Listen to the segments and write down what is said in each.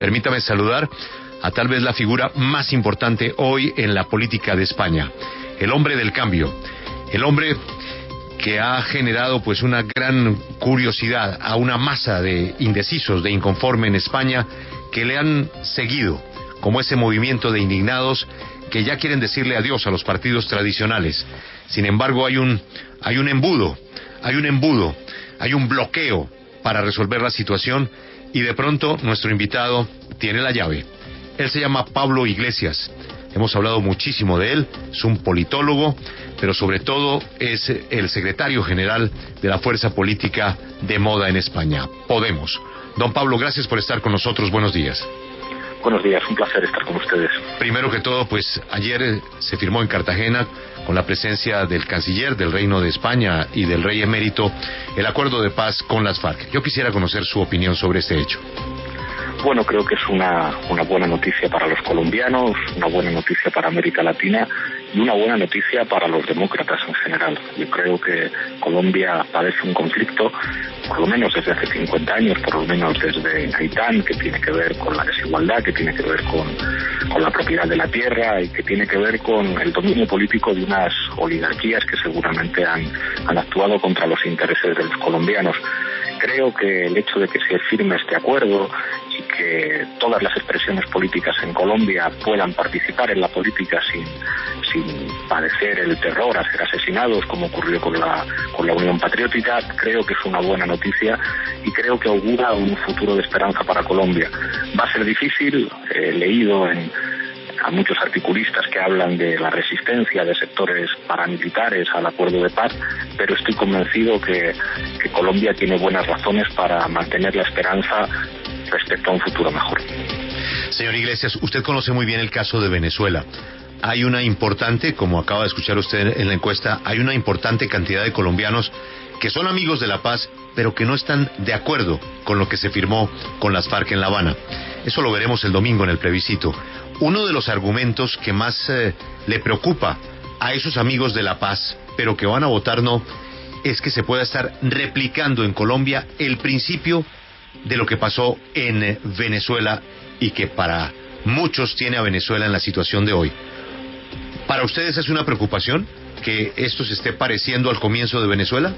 Permítame saludar a tal vez la figura más importante hoy en la política de España, el hombre del cambio, el hombre que ha generado pues una gran curiosidad a una masa de indecisos, de inconforme en España, que le han seguido, como ese movimiento de indignados que ya quieren decirle adiós a los partidos tradicionales. Sin embargo, hay un embudo, hay un bloqueo para resolver la situación, y de pronto nuestro invitado tiene la llave. Él se llama Pablo Iglesias. Hemos hablado muchísimo de él, es un politólogo, pero sobre todo es el secretario general de la fuerza política de moda en España, Podemos. Don Pablo, gracias por estar con nosotros, buenos días. Buenos días, un placer estar con ustedes. Primero que todo, pues ayer se firmó en Cartagena, con la presencia del canciller del Reino de España y del rey emérito, el acuerdo de paz con las FARC. Yo quisiera conocer su opinión sobre este hecho. Bueno, creo que es una buena noticia para los colombianos, una buena noticia para América Latina y una buena noticia para los demócratas en general. Yo creo que Colombia padece un conflicto, por lo menos desde hace 50 años, por lo menos desde Gaitán, que tiene que ver con la desigualdad, que tiene que ver con la propiedad de la tierra y que tiene que ver con el dominio político de unas oligarquías que seguramente han actuado contra los intereses de los colombianos. Creo que el hecho de que se firme este acuerdo y que todas las expresiones políticas en Colombia puedan participar en la política sin padecer el terror a ser asesinados, como ocurrió con la Unión Patriótica, creo que es una buena noticia y creo que augura un futuro de esperanza para Colombia. Va a ser difícil, he leído a muchos articulistas que hablan de la resistencia de sectores paramilitares al acuerdo de paz, pero estoy convencido que Colombia tiene buenas razones para mantener la esperanza respecto a un futuro mejor. Señor Iglesias, usted conoce muy bien el caso de Venezuela. Hay una importante, como acaba de escuchar usted en la encuesta, hay una importante cantidad de colombianos que son amigos de la paz, pero que no están de acuerdo con lo que se firmó con las FARC en La Habana. Eso lo veremos el domingo en el plebiscito. Uno de los argumentos que más le preocupa a esos amigos de la paz, pero que van a votar no, es que se pueda estar replicando en Colombia el principio de lo que pasó en Venezuela y que para muchos tiene a Venezuela en la situación de hoy. ¿Para ustedes es una preocupación que esto se esté pareciendo al comienzo de Venezuela?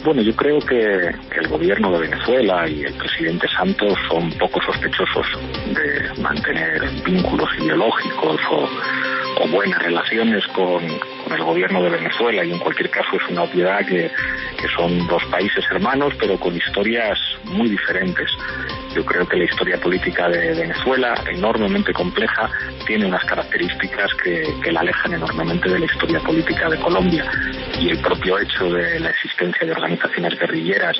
Bueno, yo creo que el gobierno de Venezuela y el presidente Santos son poco sospechosos de mantener vínculos ideológicos o buenas relaciones con el gobierno de Venezuela, y en cualquier caso es una obviedad que son dos países hermanos pero con historias muy diferentes. Yo creo que la historia política de Venezuela, enormemente compleja, tiene unas características que la alejan enormemente de la historia política de Colombia, y el propio hecho de la existencia de organizaciones guerrilleras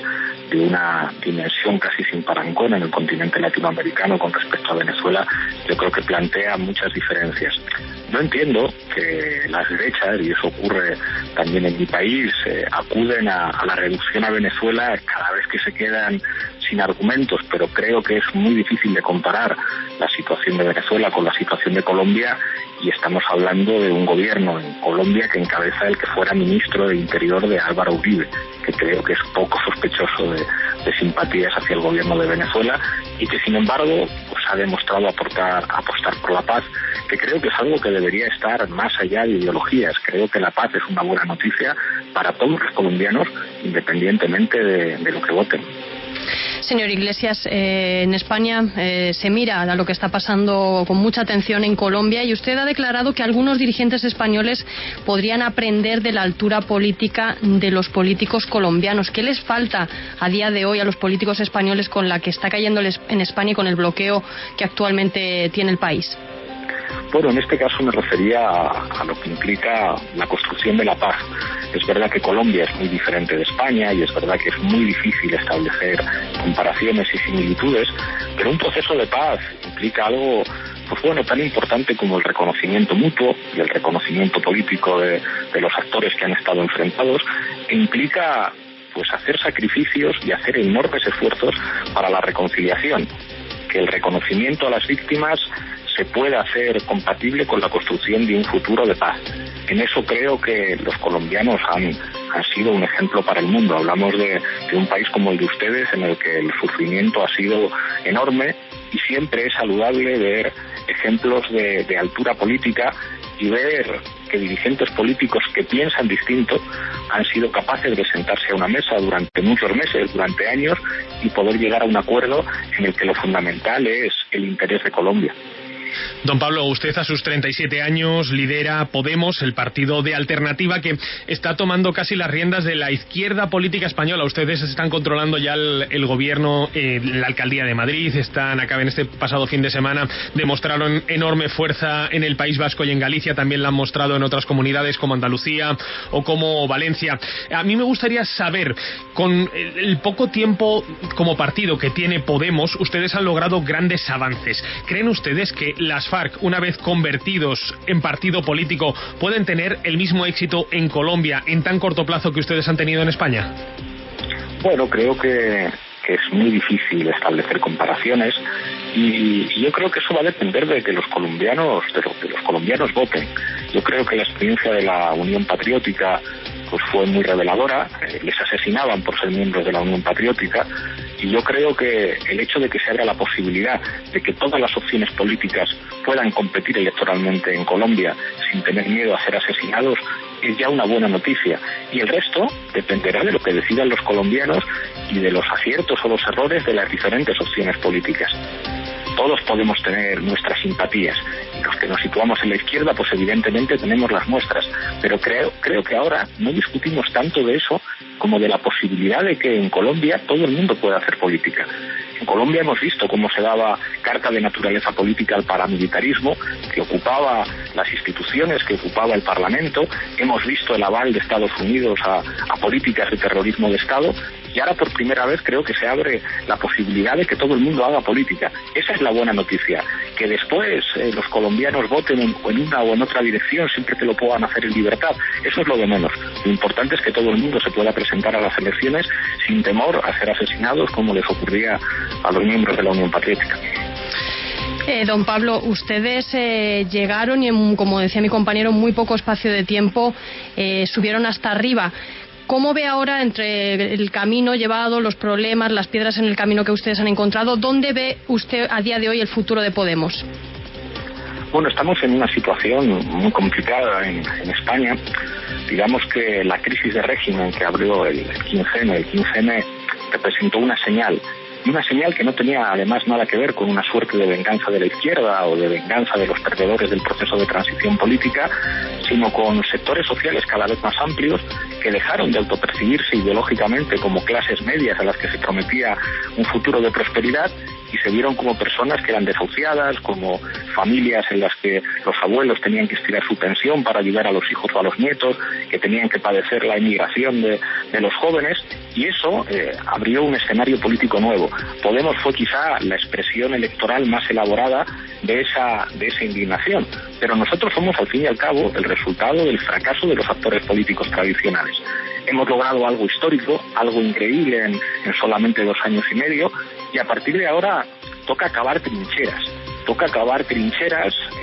de una dimensión casi sin parangón en el continente latinoamericano con respecto a Venezuela, yo creo que plantea muchas diferencias. No entiendo que las derechas, y eso ocurre también en mi país, acuden a la reducción a Venezuela cada vez que se quedan sin argumentos, pero creo que es muy difícil de comparar la situación de Venezuela con la situación de Colombia, y estamos hablando de un gobierno en Colombia que encabeza el que fuera ministro de Interior de Álvaro Uribe, que creo que es poco sospechoso de simpatías hacia el gobierno de Venezuela, y que sin embargo pues ha demostrado apostar por la paz, que creo que es algo que debería estar más allá de ideologías. Creo que la paz es una buena noticia para todos los colombianos, independientemente de lo que voten. Señor Iglesias, en España se mira a lo que está pasando con mucha atención en Colombia, y usted ha declarado que algunos dirigentes españoles podrían aprender de la altura política de los políticos colombianos. ¿Qué les falta a día de hoy a los políticos españoles con la que está cayendo en España y con el bloqueo que actualmente tiene el país? Bueno, en este caso me refería a lo que implica la construcción de la paz. Es verdad que Colombia es muy diferente de España y es verdad que es muy difícil establecer comparaciones y similitudes, pero un proceso de paz implica algo tan importante como el reconocimiento mutuo y el reconocimiento político de los actores que han estado enfrentados, e implica hacer sacrificios y hacer enormes esfuerzos para la reconciliación, que el reconocimiento a las víctimas se pueda hacer compatible con la construcción de un futuro de paz. En eso creo que los colombianos han sido un ejemplo para el mundo. Hablamos de un país como el de ustedes, en el que el sufrimiento ha sido enorme y siempre es saludable ver ejemplos de altura política y ver que dirigentes políticos que piensan distinto han sido capaces de sentarse a una mesa durante muchos meses, durante años, y poder llegar a un acuerdo en el que lo fundamental es el interés de Colombia. Don Pablo, usted a sus 37 años lidera Podemos, el partido de alternativa que está tomando casi las riendas de la izquierda política española. Ustedes están controlando ya el gobierno, la alcaldía de Madrid, en este pasado fin de semana demostraron enorme fuerza en el País Vasco y en Galicia, también la han mostrado en otras comunidades como Andalucía o como Valencia. A mí me gustaría saber, con el poco tiempo como partido que tiene Podemos, ustedes han logrado grandes avances. ¿Creen ustedes que las FARC, una vez convertidos en partido político, pueden tener el mismo éxito en Colombia en tan corto plazo que ustedes han tenido en España? Bueno, creo que es muy difícil establecer comparaciones y yo creo que eso va a depender de que los colombianos voten. Yo creo que la experiencia de la Unión Patriótica pues fue muy reveladora. Les asesinaban por ser miembros de la Unión Patriótica. Y yo creo que el hecho de que se abra la posibilidad de que todas las opciones políticas puedan competir electoralmente en Colombia sin tener miedo a ser asesinados es ya una buena noticia. Y el resto dependerá de lo que decidan los colombianos y de los aciertos o los errores de las diferentes opciones políticas. Todos podemos tener nuestras simpatías y los que nos situamos en la izquierda pues evidentemente tenemos las nuestras, pero creo que ahora no discutimos tanto de eso como de la posibilidad de que en Colombia todo el mundo pueda hacer política. En Colombia hemos visto cómo se daba carta de naturaleza política al paramilitarismo, que ocupaba las instituciones, que ocupaba el Parlamento. Hemos visto el aval de Estados Unidos a políticas de terrorismo de Estado. Y ahora por primera vez creo que se abre la posibilidad de que todo el mundo haga política. Esa es la buena noticia. Que después los colombianos voten en una o en otra dirección, siempre que lo puedan hacer en libertad. Eso es lo de menos. Lo importante es que todo el mundo se pueda presentar a las elecciones sin temor a ser asesinados como les ocurría a los miembros de la Unión Patriótica. Don Pablo, ustedes llegaron y como decía mi compañero, en muy poco espacio de tiempo subieron hasta arriba. ¿Cómo ve ahora, entre el camino llevado, los problemas, las piedras en el camino que ustedes han encontrado, dónde ve usted a día de hoy el futuro de Podemos? Bueno, estamos en una situación muy complicada en España. Digamos que la crisis de régimen que abrió el 15M representó una señal. Y una señal que no tenía además nada que ver con una suerte de venganza de la izquierda o de venganza de los perdedores del proceso de transición política, sino con sectores sociales cada vez más amplios que dejaron de autopercibirse ideológicamente como clases medias a las que se prometía un futuro de prosperidad y se vieron como personas que eran desahuciadas, como familias en las que los abuelos tenían que estirar su pensión para ayudar a los hijos o a los nietos, que tenían que padecer la emigración de los jóvenes, y eso abrió un escenario político nuevo. Podemos fue quizá la expresión electoral más elaborada de esa indignación, pero nosotros somos al fin y al cabo el resultado del fracaso de los actores políticos tradicionales. Hemos logrado algo histórico, algo increíble en solamente 2 años y medio, y a partir de ahora toca acabar trincheras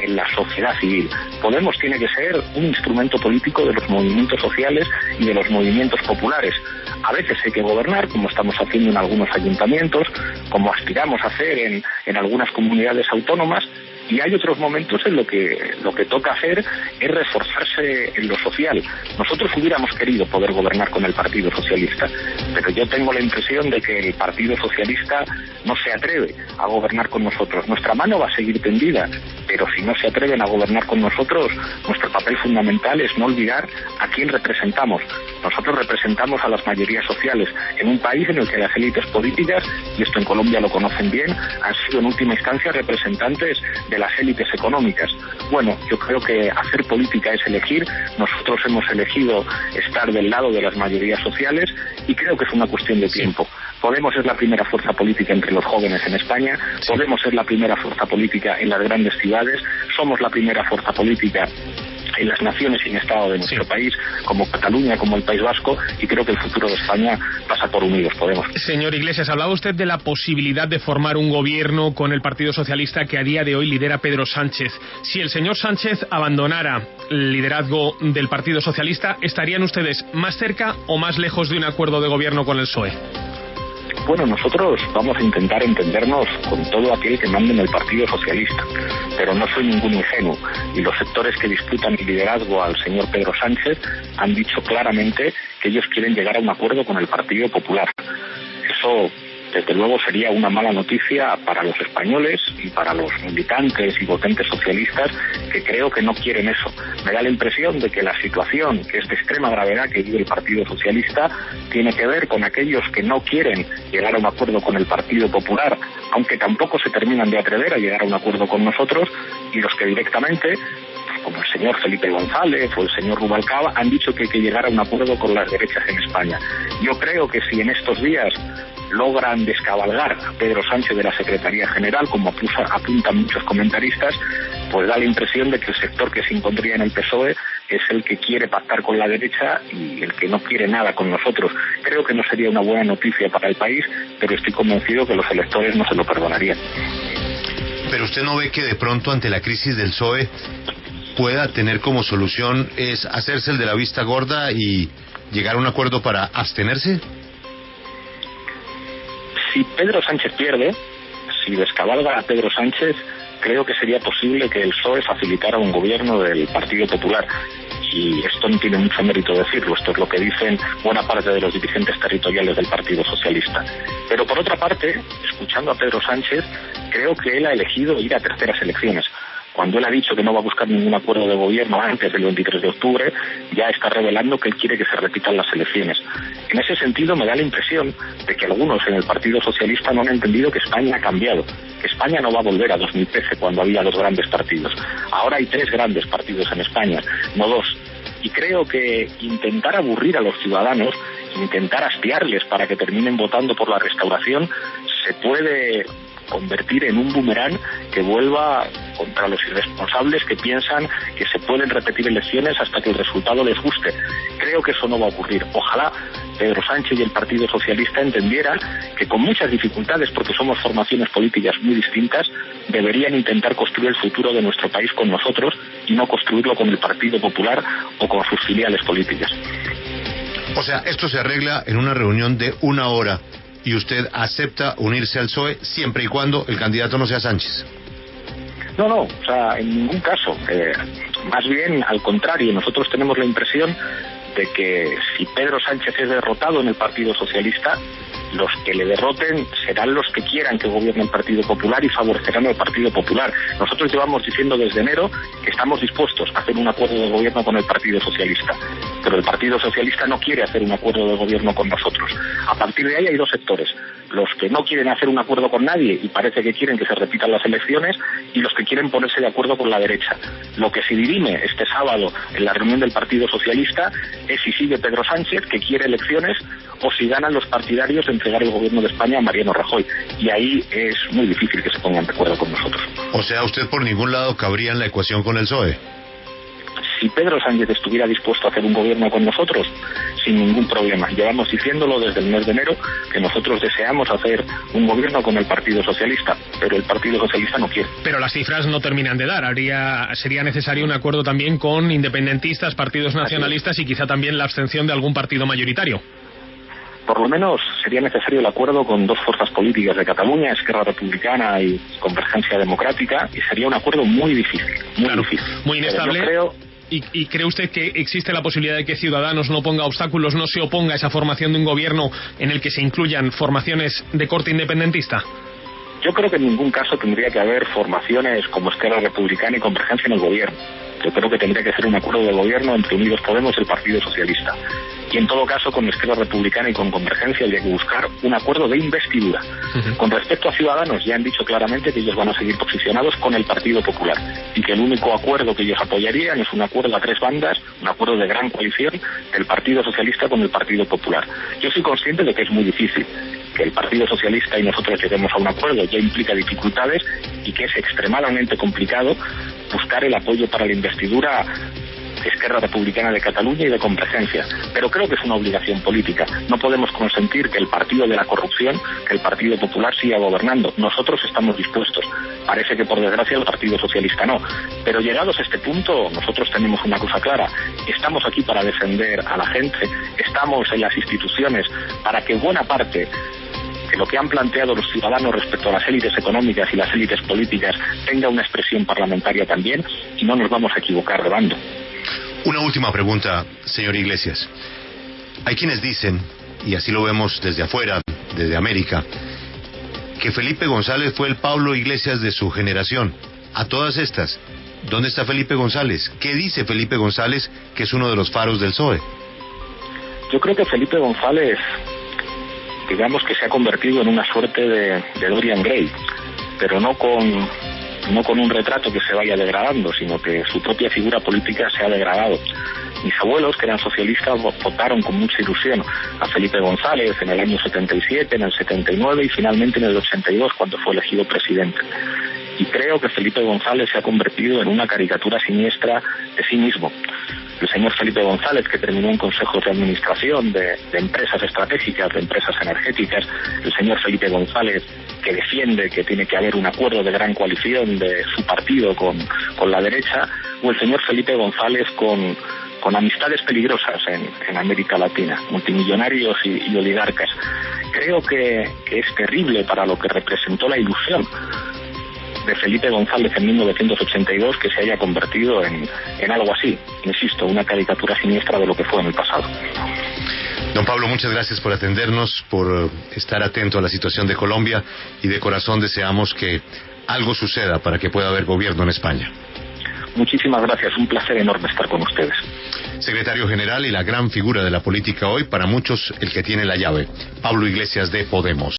en la sociedad civil. Podemos tiene que ser un instrumento político de los movimientos sociales y de los movimientos populares. A veces hay que gobernar, como estamos haciendo en algunos ayuntamientos, como aspiramos a hacer en algunas comunidades autónomas, y hay otros momentos en lo que toca hacer es reforzarse en lo social. Nosotros hubiéramos querido poder gobernar con el Partido Socialista, pero yo tengo la impresión de que el Partido Socialista no se atreve a gobernar con nosotros. Nuestra mano va a seguir tendida, pero si no se atreven a gobernar con nosotros, nuestro papel fundamental es no olvidar a quién representamos. Nosotros representamos a las mayorías sociales en un país en el que las élites políticas, y esto en Colombia lo conocen bien, han sido en última instancia representantes de las élites económicas. Bueno, yo creo que hacer política es elegir. Nosotros hemos elegido estar del lado de las mayorías sociales y creo que es una cuestión de tiempo. Podemos ser la primera fuerza política entre los jóvenes en España, podemos ser la primera fuerza política en las grandes ciudades, somos la primera fuerza política en las naciones sin Estado de nuestro país, como Cataluña, como el País Vasco, y creo que el futuro de España pasa por Unidos Podemos. Señor Iglesias, hablaba usted de la posibilidad de formar un gobierno con el Partido Socialista que a día de hoy lidera Pedro Sánchez. Si el señor Sánchez abandonara el liderazgo del Partido Socialista, ¿estarían ustedes más cerca o más lejos de un acuerdo de gobierno con el PSOE? Bueno, nosotros vamos a intentar entendernos con todo aquel que mande en el Partido Socialista, pero no soy ningún ingenuo, y los sectores que disputan el liderazgo al señor Pedro Sánchez han dicho claramente que ellos quieren llegar a un acuerdo con el Partido Popular. Eso, desde luego, sería una mala noticia para los españoles y para los militantes y votantes socialistas que creo que no quieren eso. Me da la impresión de que la situación, que es de extrema gravedad que vive el Partido Socialista, tiene que ver con aquellos que no quieren llegar a un acuerdo con el Partido Popular, aunque tampoco se terminan de atrever a llegar a un acuerdo con nosotros, y los que directamente, como el señor Felipe González o el señor Rubalcaba, han dicho que hay que llegar a un acuerdo con las derechas en España. Yo creo que si en estos días logran descabalgar a Pedro Sánchez de la Secretaría General, como apuntan muchos comentaristas, pues da la impresión de que el sector que se encontraría en el PSOE es el que quiere pactar con la derecha y el que no quiere nada con nosotros. Creo que no sería una buena noticia para el país, pero estoy convencido que los electores no se lo perdonarían. Pero usted no ve que de pronto ante la crisis del PSOE pueda tener como solución es hacerse el de la vista gorda y llegar a un acuerdo para abstenerse. Si Pedro Sánchez pierde, si descabalga a Pedro Sánchez, creo que sería posible que el PSOE facilitara un gobierno del Partido Popular. Y esto no tiene mucho mérito decirlo, esto es lo que dicen buena parte de los dirigentes territoriales del Partido Socialista. Pero por otra parte, escuchando a Pedro Sánchez, creo que él ha elegido ir a terceras elecciones. Cuando él ha dicho que no va a buscar ningún acuerdo de gobierno antes del 23 de octubre, ya está revelando que él quiere que se repitan las elecciones. En ese sentido, me da la impresión de que algunos en el Partido Socialista no han entendido que España ha cambiado, que España no va a volver a 2013 cuando había dos grandes partidos. Ahora hay tres grandes partidos en España, no dos. Y creo que intentar aburrir a los ciudadanos, intentar hastiarles para que terminen votando por la restauración, se puede convertir en un boomerang que vuelva contra los irresponsables que piensan que se pueden repetir elecciones hasta que el resultado les guste. Creo que eso no va a ocurrir. Ojalá Pedro Sánchez y el Partido Socialista entendieran que con muchas dificultades, porque somos formaciones políticas muy distintas, deberían intentar construir el futuro de nuestro país con nosotros y no construirlo con el Partido Popular o con sus filiales políticas. O sea, esto se arregla en una reunión de 1 hora. ¿Y usted acepta unirse al PSOE siempre y cuando el candidato no sea Sánchez? No, o sea, en ningún caso. Más bien, al contrario, nosotros tenemos la impresión de que si Pedro Sánchez es derrotado en el Partido Socialista, los que le derroten serán los que quieran que gobierne el Partido Popular y favorecerán al Partido Popular. Nosotros llevamos diciendo desde enero que estamos dispuestos a hacer un acuerdo de gobierno con el Partido Socialista, pero el Partido Socialista no quiere hacer un acuerdo de gobierno con nosotros. A partir de ahí hay dos sectores: los que no quieren hacer un acuerdo con nadie y parece que quieren que se repitan las elecciones, y los que quieren ponerse de acuerdo con la derecha. Lo que se dirime este sábado en la reunión del Partido Socialista es si sigue Pedro Sánchez, que quiere elecciones, o si ganan los partidarios de entregar el gobierno de España a Mariano Rajoy. Y ahí es muy difícil que se pongan de acuerdo con nosotros. O sea, usted por ningún lado cabría en la ecuación con el PSOE. Si Pedro Sánchez estuviera dispuesto a hacer un gobierno con nosotros, sin ningún problema. Llevamos diciéndolo desde el mes de enero que nosotros deseamos hacer un gobierno con el Partido Socialista, pero el Partido Socialista no quiere. Pero las cifras no terminan de dar. Sería necesario un acuerdo también con independentistas, partidos nacionalistas y quizá también la abstención de algún partido mayoritario. Por lo menos sería necesario el acuerdo con dos fuerzas políticas de Cataluña, Esquerra Republicana y Convergencia Democrática, y sería un acuerdo muy difícil, muy inestable. ¿Y cree usted que existe la posibilidad de que Ciudadanos no ponga obstáculos, no se oponga a esa formación de un gobierno en el que se incluyan formaciones de corte independentista? Yo creo que en ningún caso tendría que haber formaciones como Esquerra Republicana y Convergencia en el gobierno. Yo creo que tendría que ser un acuerdo de gobierno entre Unidos Podemos y el Partido Socialista. Y en todo caso, con Esquerra Republicana y con Convergencia habría que buscar un acuerdo de investidura. Con respecto a Ciudadanos, ya han dicho claramente que ellos van a seguir posicionados con el Partido Popular y que el único acuerdo que ellos apoyarían es un acuerdo a tres bandas, un acuerdo de gran coalición del Partido Socialista con el Partido Popular. Yo soy consciente de que es muy difícil. Que el Partido Socialista y nosotros lleguemos a un acuerdo ya implica dificultades y que es extremadamente complicado buscar el apoyo para la investidura de Esquerra Republicana de Cataluña y de Convergencia. Pero creo que es una obligación política. No podemos consentir que el partido de la corrupción, que el Partido Popular siga gobernando. Nosotros estamos dispuestos. Parece que por desgracia el Partido Socialista no. Pero llegados a este punto, nosotros tenemos una cosa clara. Estamos aquí para defender a la gente, estamos en las instituciones para que buena parte lo que han planteado los ciudadanos respecto a las élites económicas y las élites políticas tenga una expresión parlamentaria también, y no nos vamos a equivocar de bando. Una última pregunta, señor Iglesias. Hay quienes dicen, y así lo vemos desde afuera, desde América, que Felipe González fue el Pablo Iglesias de su generación. A todas estas, ¿dónde está Felipe González? ¿Qué dice Felipe González, que es uno de los faros del PSOE? Yo creo que Felipe González, digamos que se ha convertido en una suerte de Dorian Gray, pero no con un retrato que se vaya degradando, sino que su propia figura política se ha degradado. Mis abuelos, que eran socialistas, votaron con mucha ilusión a Felipe González en el año 77, en el 79 y finalmente en el 82, cuando fue elegido presidente. Y creo que Felipe González se ha convertido en una caricatura siniestra de sí mismo. El señor Felipe González, que terminó en consejos de administración de empresas estratégicas, de empresas energéticas, el señor Felipe González, que defiende que tiene que haber un acuerdo de gran coalición de su partido con la derecha, o el señor Felipe González con amistades peligrosas en América Latina, multimillonarios y oligarcas. Creo que es terrible para lo que representó la ilusión de Felipe González en 1982 que se haya convertido en algo así, insisto, una caricatura siniestra de lo que fue en el pasado. Don Pablo, muchas gracias por atendernos, por estar atento a la situación de Colombia, y de corazón deseamos que algo suceda para que pueda haber gobierno en España. Muchísimas gracias, un placer enorme estar con ustedes. Secretario General y la gran figura de la política hoy, para muchos el que tiene la llave, Pablo Iglesias de Podemos.